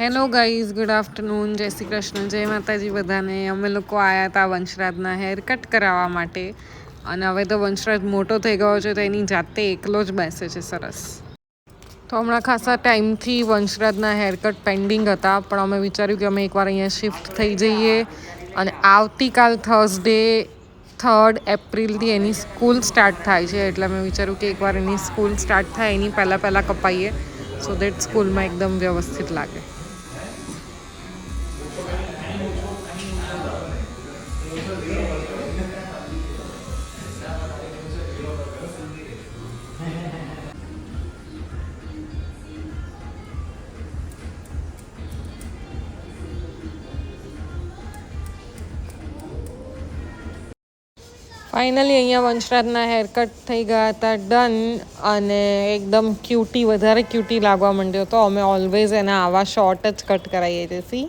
Hello guys, good afternoon, જય શ્રી કૃષ્ણ, જય માતાજી બધાને. અમે લોકો આવ્યા હતા વંશરાજના હેર કટ કરાવવા માટે અને હવે તો વંશરાજ મોટો થઈ ગયો છે તો એની જાતે એકલો જ બેસે છે. સરસ. તો હમણાં ખાસા ટાઈમથી વંશરાજના હેરકટ પેન્ડિંગ હતા, પણ અમે વિચાર્યું કે અમે એકવાર અહીંયા શિફ્ટ થઈ જઈએ અને આવતીકાલ થર્સડે 3rd એપ્રિલથી એની સ્કૂલ સ્ટાર્ટ થાય છે, એટલે મેં વિચાર્યું કે એકવાર એની સ્કૂલ સ્ટાર્ટ થાય એની પહેલાં કપાઈએ, સો દેટ સ્કૂલમાં એકદમ વ્યવસ્થિત લાગે. ફાઇનલી અહીંયા વંશરાજના હેરકટ થઈ ગયા હતા ડન, અને એકદમ ક્યુટી, વધારે ક્યુટી લાગવા માંડ્યો હતો. અમે ઓલવેઝ એના આવા શોર્ટ જ કટ કરાવીએ છીએ. સી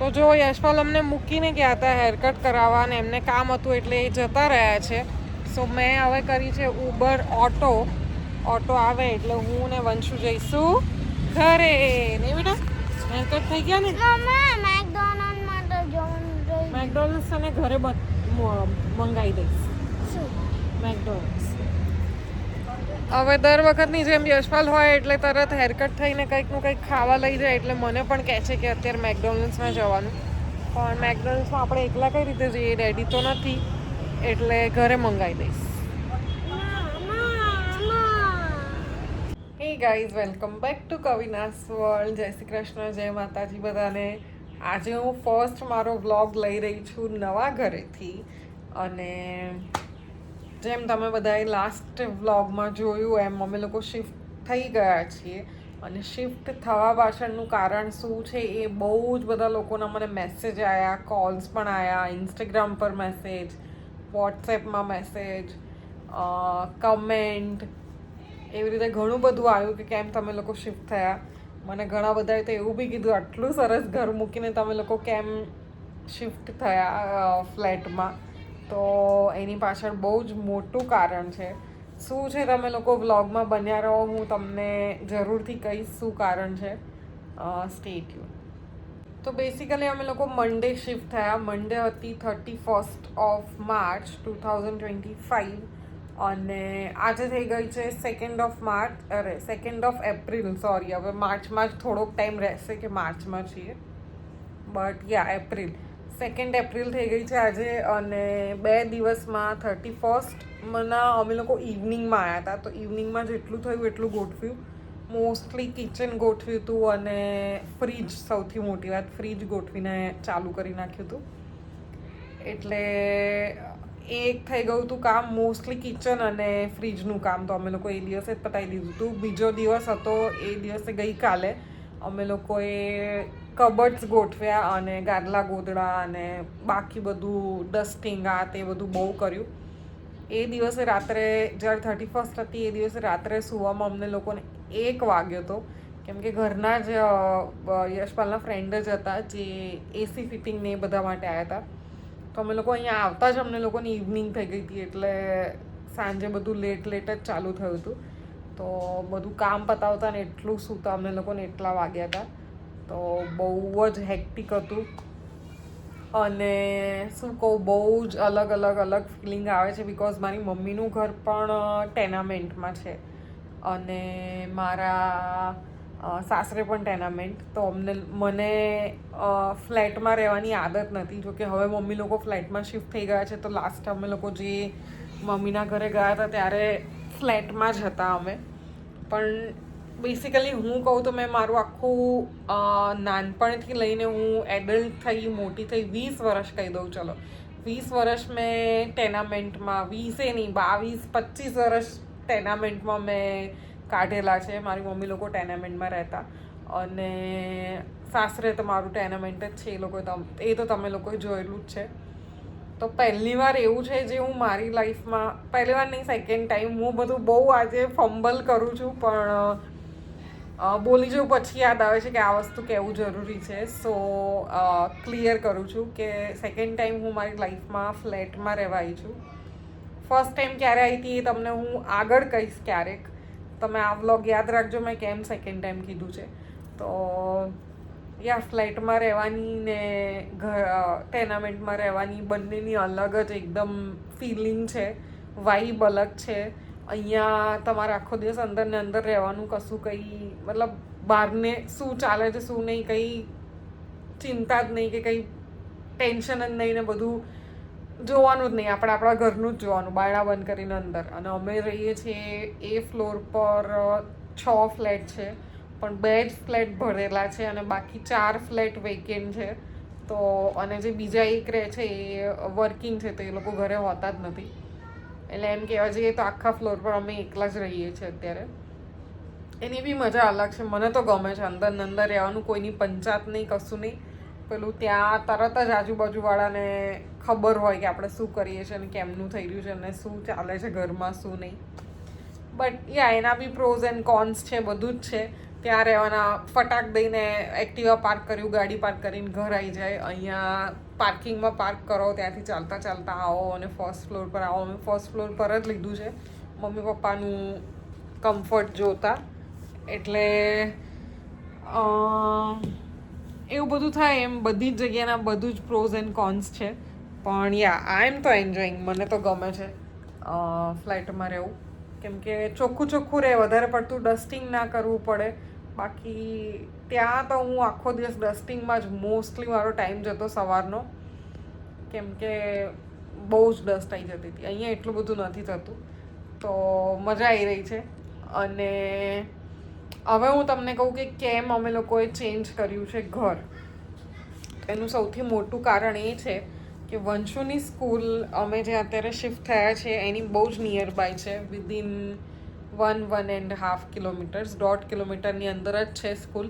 તો જો યશપાલ અમને મૂકીને ગયા હતા હેરકટ કરાવવા, અને એમને કામ હતું એટલે એ જતા રહ્યા છે. સો મેં હવે કરી છે ઉબર ઓટો આવે એટલે હું ને વંશુ જઈશું ઘરે. નહીં બેટા, હેરકટ થઈ ગયા ને. મેકડોનલ્ડ્સ અને ઘરે મંગાવી દઈશ મેકડોનલ્ડ્સ. હવે દર વખતની જેમ યશપાલ હોય એટલે તરત હેરકટ થઈને કંઈકનું કંઈક ખાવા લઈ જાય, એટલે મને પણ કહે છે કે અત્યારે મેકડોનલ્ડ્સમાં જવાનું. પણ મેકડોનલ્ડ્સમાં આપણે એકલા કઈ રીતે જઈએ, રેડી તો નથી, એટલે ઘરે મંગાવી દઈશ. Hey guys, welcome back to કવિનાસ વર્લ્ડ. જય શ્રી કૃષ્ણ, જય માતાજી બધાને. આજે હું ફર્સ્ટ મારો વ્લોગ લઈ રહી છું નવા ઘરેથી, અને જેમ તમે બધાએ લાસ્ટ વ્લોગમાં જોયું એમ અમે લોકો શિફ્ટ થઈ ગયા છીએ. અને શિફ્ટ થવા પાછળનું કારણ શું છે એ બહુ જ બધા લોકોના મને મેસેજ આવ્યા, કોલ્સ પણ આવ્યા, ઇન્સ્ટાગ્રામ પર મેસેજ, વોટ્સએપમાં મેસેજ, કમેન્ટ, એવી રીતે ઘણું બધું આવ્યું કે કેમ તમે લોકો શિફ્ટ થયા. મને ઘણા બધાએ તો એવું બી કીધું આટલું સરસ ઘર મૂકીને તમે લોકો કેમ શિફ્ટ થયા ફ્લેટમાં. તો એની પાછળ બહુ જ મોટું કારણ છે. શું છે તમે લોકો વ્લોગમાં બન્યા રહો, હું તમને જરૂરથી કહીશ શું કારણ છે. Stay tune. તો બેસિકલી અમે લોકો મંડે શિફ્ટ થયા. મંડે હતી 31st માર્ચ 2025, અને આજે થઈ ગઈ છે 2 એપ્રિલ. સોરી, હવે માર્ચમાં જ થોડોક ટાઈમ રહેશે કે માર્ચમાં છીએ, બટ એપ્રિલ 2 એપ્રિલ થઈ ગઈ છે આજે. અને 2 દિવસમાં 31st અમે લોકો ઇવનિંગમાં આવ્યા હતા, તો ઇવનિંગમાં જેટલું થયું એટલું ગોઠવ્યું. મોસ્ટલી કિચન ગોઠવ્યું હતું, અને ફ્રીજ, સૌથી મોટી વાત, ફ્રીજ ગોઠવીને ચાલુ કરી નાખ્યું હતું. એટલે એક થઈ ગયું હતું કામ, મોસ્ટલી કિચન અને ફ્રીજનું કામ તો અમે લોકો એ દિવસે જ પતાવી દીધું હતું. બીજો દિવસ હતો, એ દિવસે ગઈકાલે અમે લોકોએ કબર્ડ્સ ગોઠવ્યા અને ગાદલા ગોદડા અને બાકી બધું ડસ્ટિંગ આ તે બધું બહુ કર્યું. એ દિવસે રાત્રે, જ્યારે 31st હતી એ દિવસે રાત્રે સૂવામાં અમને લોકોને 1 વાગ્યો હતો, કેમ કે ઘરના જ યશપાલના ફ્રેન્ડ જ હતા જે એસી ફિટિંગ ને એ બધા માટે આવ્યા હતા. તો અમે લોકો અહીંયા આવતા જ અમને લોકોની ઇવનિંગ થઈ ગઈ હતી, એટલે સાંજે બધું લેટ જ ચાલુ થયું હતું. તો બધું કામ પતાવતા ને એટલું સૂતા અમને લોકોને એટલા વાગ્યા હતા. તો બહુ જ હેક્ટિક હતું, અને શું કહું, બહુ જ અલગ ફિલિંગ આવે છે. બિકોઝ મારી મમ્મીનું ઘર પણ ટેનામેન્ટમાં છે, અને મારા સાસરે પણ ટેનામેન્ટ. તો મને ફ્લેટમાં રહેવાની આદત નથી. જોકે હવે મમ્મી લોકો ફ્લેટમાં શિફ્ટ થઈ ગયા છે, તો લાસ્ટ અમે લોકો જે મમ્મીના ઘરે ગયા હતા ત્યારે ફ્લેટમાં જ હતા અમે. પણ બેસિકલી હું કહું તો મેં મારું આખું નાનપણથી લઈને હું એડલ્ટ થઈ, મોટી થઈ, 20 વર્ષ કહી દઉં, ચલો 20 વર્ષ મેં ટેનામેન્ટમાં, 20 નહીં 22-25 વર્ષ ટેનામેન્ટમાં મેં કાઢેલા છે. મારી મમ્મી લોકો ટેનામેન્ટમાં રહેતા, અને સાસરે તો મારું ટેનામેન્ટ જ છે. એ તો તમે લોકોએ જોયેલું જ છે. તો પહેલી વાર એવું છે જે હું મારી લાઈફમાં, પહેલી વાર નહીં, સેકન્ડ ટાઈમ, હું બધું બહુ આજે ફંબલ કરું છું, પણ બોલી જવું પછી યાદ આવે છે કે આ વસ્તુ કહેવું જરૂરી છે. સો ક્લિયર કરું છું કે સેકન્ડ ટાઈમ હું મારી લાઈફમાં ફ્લેટમાં રહેવા આવી છું. ફર્સ્ટ ટાઈમ ક્યારે આવી હતી એ તમને હું આગળ કહીશ ક્યારેક. તમે આ વ્લોગ યાદ રાખજો મેં કેમ સેકન્ડ ટાઈમ કીધું છે. તો યા ફ્લેટમાં રહેવાની ને ટેનામેન્ટમાં રહેવાની બંનેની અલગ જ એકદમ ફિલિંગ છે, વાઇબ અલગ છે. અહીંયા તમારે આખો દિવસ અંદર ને અંદર રહેવાનું, કશું કંઈ મતલબ બહારને શું ચાલે છે શું નહીં કંઈ ચિંતા જ નહીં કે કંઈ ટેન્શન જ નહીં ને બધું જોવાનું જ નહીં, આપણે આપણા ઘરનું જ જોવાનું, બારણા બંધ કરીને અંદર. અને અમે રહીએ છીએ એ ફ્લોર પર 6 ફ્લેટ છે, પણ 2 જ ફ્લેટ ભરેલા છે અને બાકી 4 ફ્લેટ વેકેન્ટ છે. તો અને જે બીજા એક રહે છે એ વર્કિંગ છે, તો એ લોકો ઘરે હોતા જ નથી. એટલે એમ કહેવા જઈએ તો આખા ફ્લોર પર અમે એકલા જ રહીએ છીએ અત્યારે. એની બી મજા અલગ છે, મને તો ગમે છે અંદર ને અંદર રહેવાનું, કોઈની પંચાત નહીં, કશું નહીં. પેલું ત્યાં તરત જ આજુબાજુવાળાને ખબર હોય કે આપણે શું કરીએ છીએ અને કેમનું થઈ રહ્યું છે અને શું ચાલે છે ઘરમાં, શું નહીં. બટ યા એના બી પ્રોઝ એન્ડ કોન્સ છે, બધું જ છે. ત્યાં રહેવાના, ફટાક દઈને એક્ટિવા પાર્ક કર્યું, ગાડી પાર્ક કરીને ઘર આવી જાય. અહીંયા પાર્કિંગમાં પાર્ક કરો, ત્યાંથી ચાલતા ચાલતા આવો અને ફર્સ્ટ ફ્લોર પર આવો. અમે ફર્સ્ટ ફ્લોર પર જ લીધું છે મમ્મી પપ્પાનું કમ્ફર્ટ જોતા. એટલે એવું બધું થાય. એમ બધી જ જગ્યાના બધું જ પ્રોઝ એન્ડ કોન્સ છે. પણ યા આઈ એમ તો એન્જોઈંગ, મને તો ગમે છે ફ્લાઇટમાં રહેવું, કેમ કે ચોખ્ખું રહે, વધારે પડતું ડસ્ટિંગ ના કરવું પડે. બાકી ત્યાં તો હું આખો દિવસ ડસ્ટિંગમાં જ મોસ્ટલી મારો ટાઈમ જતો સવારનો, કેમ કે બહુ જ ડસ્ટ આવી જતી હતી. અહીંયા એટલું બધું નથી થતું, તો મજા આવી રહી છે. અને હવે હું તમને કહું કે કેમ અમે લોકોએ ચેન્જ કર્યું છે ઘર. એનું સૌથી મોટું કારણ એ છે કે વંશુની સ્કૂલ અમે જે અત્યારે શિફ્ટ થયા છે એની બહુ જ નિયર બાય છે, વિધિન 1.5 કિલોમીટર્સ, 1.5 કિલોમીટરની અંદર જ છે સ્કૂલ.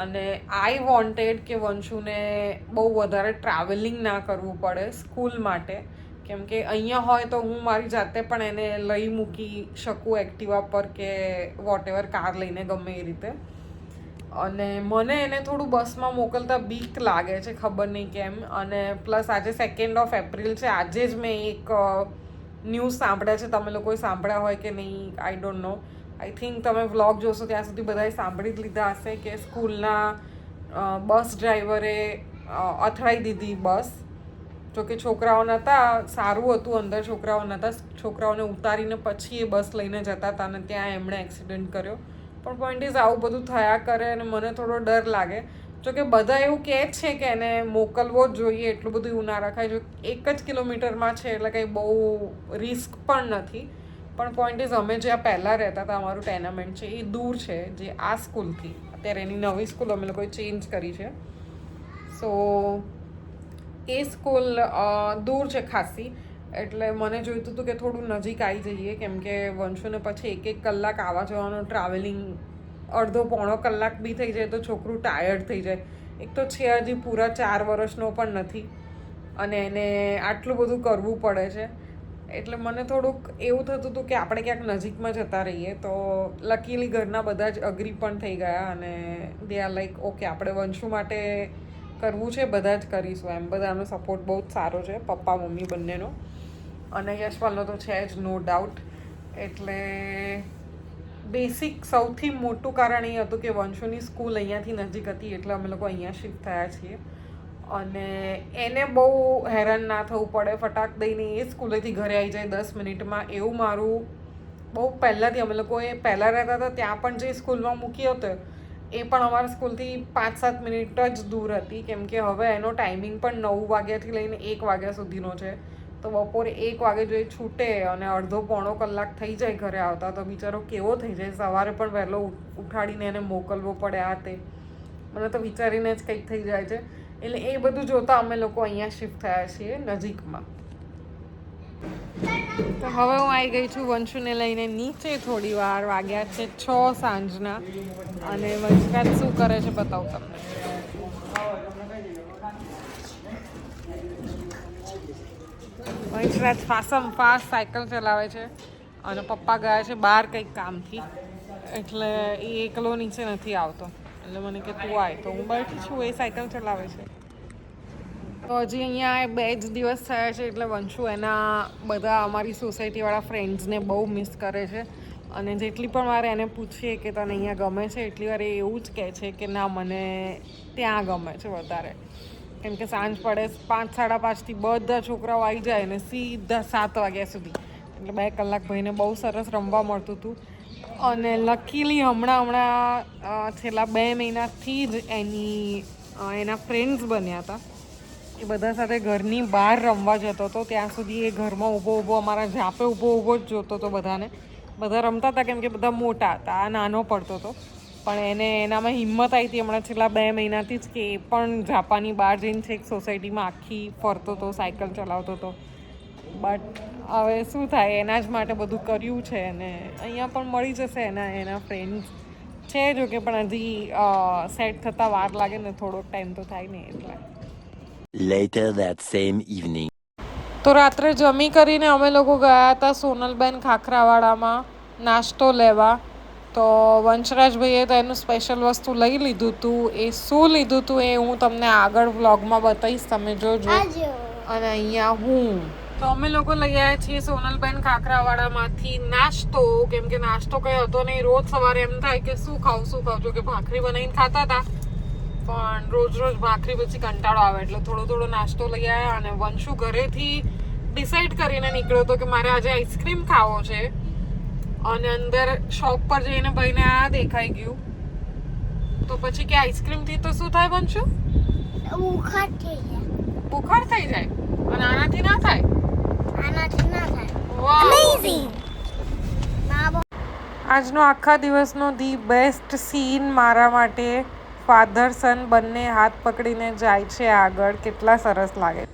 અને આઈ વોન્ટેડ કે વંશુને બહુ વધારે ટ્રાવેલિંગ ના કરવું પડે સ્કૂલ માટે, કેમ કે અહીંયા હોય તો હું મારી જાતે પણ એને લઈ મૂકી શકું એક્ટિવા પર કે વોટેવર, કાર લઈને ગમે એ રીતે. અને મને એને થોડું બસમાં મોકલતા બીક લાગે છે, ખબર નહીં કેમ. અને પ્લસ આજે 2 એપ્રિલ છે, આજે જ મેં એક ન્યૂઝ સાંભળ્યા છે, તમે લોકોએ સાંભળ્યા હોય કે નહીં I don't know. I think તમે વ્લોગ જોશો ત્યાં સુધી બધાએ સાંભળી જ લીધા હશે કે સ્કૂલના બસ ડ્રાઈવરે અથડાઈ દીધી બસ. જોકે છોકરાઓ નહોતા, સારું હતું અંદર, છોકરાઓ નહોતા, છોકરાઓને ઉતારીને પછી એ બસ લઈને જતા હતા અને ત્યાં એમણે એક્સિડન્ટ કર્યો. પણ પોઈન્ટ ઇઝ આવું બધું થયા કરે અને મને થોડો ડર લાગે. જોકે બધા એવું કહે છે કે એને મોકલવો જ જોઈએ, એટલું બધું એવું ના રખાય. જો 1 જ કિલોમીટરમાં છે એટલે કંઈ બહુ રિસ્ક પણ નથી. પણ પોઈન્ટ ઇઝ અમે જ્યાં પહેલાં રહેતા હતા, અમારું ટેનામેન્ટ છે એ દૂર છે જે આ સ્કૂલથી. અત્યારે એની નવી સ્કૂલ અમે લોકોએ ચેન્જ કરી છે, સો એ સ્કૂલ દૂર છે ખાસી. એટલે મને જોઈતું હતું કે થોડું નજીક આવી જઈએ, કેમ કે વંશુને પછી 1 કલાક આવવા જવાનું ટ્રાવેલિંગ, અડધો પોણો કલાક બી થઈ જાય તો છોકરું ટાયર્ડ થઈ જાય. એક તો છે હજી પૂરા 4 વર્ષનો પણ નથી અને એને આટલું બધું કરવું પડે છે. એટલે મને થોડુંક એવું થતું હતું કે આપણે ક્યાંક નજીકમાં જતા રહીએ. તો લકીલી ઘરના બધા જ અગ્રી પણ થઈ ગયા અને દે આર લાઈક ઓકે, આપણે વંશુ માટે કરવું છે, બધા જ કરીશું એમ. બધાનો સપોર્ટ બહુ જ સારો છે, પપ્પા મમ્મી બંનેનો, અને યશપાલનો તો છે જ નો ડાઉટ. એટલે બેસિક સૌથી મોટું કારણ એ હતું કે વંશુની સ્કૂલ અહીંયાથી નજીક હતી, એટલે અમે લોકો અહીંયા શિફ્ટ થયા છીએ. અને એને બહુ હેરાન ના થવું પડે, ફટાક દઈને એ સ્કૂલેથી ઘરે આવી જાય 10 મિનિટમાં. એવું મારું બહુ પહેલાંથી, અમે લોકોએ પહેલાં રહેતા હતા ત્યાં પણ જે સ્કૂલમાં મૂકી હતો એ પણ અમારા સ્કૂલથી 5-7 મિનિટ જ દૂર હતી, કેમ કે હવે એનો ટાઈમિંગ પણ 9 વાગ્યાથી લઈને 1 વાગ્યા સુધીનો છે. તો બપોરે 1 વાગે જો એ છૂટે અને અડધો પોણો કલાક થઈ જાય ઘરે આવતા, તો બિચારો કેવો થઈ જાય. સવારે પણ વહેલો ઉઠાડીને એને મોકલવો પડે, આ તે મને તો વિચારીને જ કંઈક થઈ જાય છે. એટલે એ બધું જોતાં અમે લોકો અહીંયા શિફ્ટ થયા છીએ નજીકમાં. તો હવે હું આવી ગઈ છું વંશુને લઈને નીચે. થોડી વાર વાગ્યા છે 6 સાંજના, અને વંશરાજ શું કરે છે બતાવું તમને. વંશરાજ ફાસમ ફાસ્ટ સાયકલ ચલાવે છે અને પપ્પા ગયા છે બહાર કંઈક કામથી, એટલે એ એકલો નીચે નથી આવતો. એટલે મને કે તું આય, તો હું બેઠી છું, એ સાયકલ ચલાવે છે. તો હજી અહીંયા 2 જ દિવસ થયા છે, એટલે વંશુ એના બધા અમારી સોસાયટીવાળા ફ્રેન્ડ્સને બહુ મિસ કરે છે. અને જેટલી પણ વાર એને પૂછીએ કે તને અહીંયા ગમે છે એટલી વાર એ એવું જ કહે છે કે ના મને ત્યાં ગમે છે વધારે. કેમ કે સાંજ પડે 5, 5:30થી બધા છોકરાઓ આવી જાય ને સીધા 7 વાગ્યા સુધી, એટલે 2 કલાક ભાઈને બહુ સરસ રમવા મળતું હતું. અને લકીલી હમણાં છેલ્લા 2 મહિનાથી જ એના ફ્રેન્ડ્સ બન્યા હતા. એ બધા સાથે ઘરની બહાર રમવા જતો હતો. ત્યાં સુધી એ ઘરમાં ઊભો અમારા ઝાપે ઊભો જ જોતો હતો બધાને. બધા રમતા હતા કેમ કે બધા મોટા હતા, આ નાનો પડતો હતો. પણ એનામાં હિંમત આવી હતી હમણાં છેલ્લા 2 મહિનાથી જ કે એ પણ ઝાપાની બહાર જઈને છે એક સોસાયટીમાં આખી ફરતો હતો, સાયકલ ચલાવતો હતો. બટ હવે શું થાય, એના જ માટે બધું કર્યું છે. અને અહીંયા પણ મળી જશે એના ફ્રેન્ડ્સ છે જો કે, પણ હજી સેટ થતાં વાર લાગે ને, થોડોક ટાઈમ તો થાય ને એટલે. Later that same evening. તો રાત્રે જમી કરીને અમે લોકો ગયા હતા સોનલબેન ખાખરાવાડામાં નાસ્તો લેવા. તો વંશરાજભાઈએ તો એનું સ્પેશિયલ વસ્તુ લઈ લીધું હતું. એ શું લીધું હતું એ હું તમને આગળ વ્લોગમાં બતાવીશ, તમે જોજો. અને અહીંયા હું તો અમે લોકો લઈ આવ્યા છીએ સોનલબેન ખાખરાવાડામાંથી નાસ્તો. કેમ કે નાસ્તો કંઈ હતો નહીં. રોજ સવારે એમ થાય કે શું ખાવું, જો કે ભાખરી બનાવીને ખાતા હતા, પણ રોજ ભાખરી પછી કંટાળો આવે, એટલે થોડો નાસ્તો લઈ આવ્યા. અને વંશુ ઘરેથી ડિસાઈડ કરીને નીકળ્યો હતો કે મારે આજે આઈસ્ક્રીમ ખાવો છે. અને અંદર શોપ પર જઈને ભાઈને આ દેખાઈ ગયું, તો પછી કે આઈસ્ક્રીમથી તો શું થાય વંશુ? બુખાર થઈ જાય. અને આનાથી ના થાય. આજનો આખા દિવસનો ધી બેસ્ટ સીન મારા માટે. ફાધર સન બંને હાથ પકડીને જાય છે આગળ. કેટલા સરસ લાગે.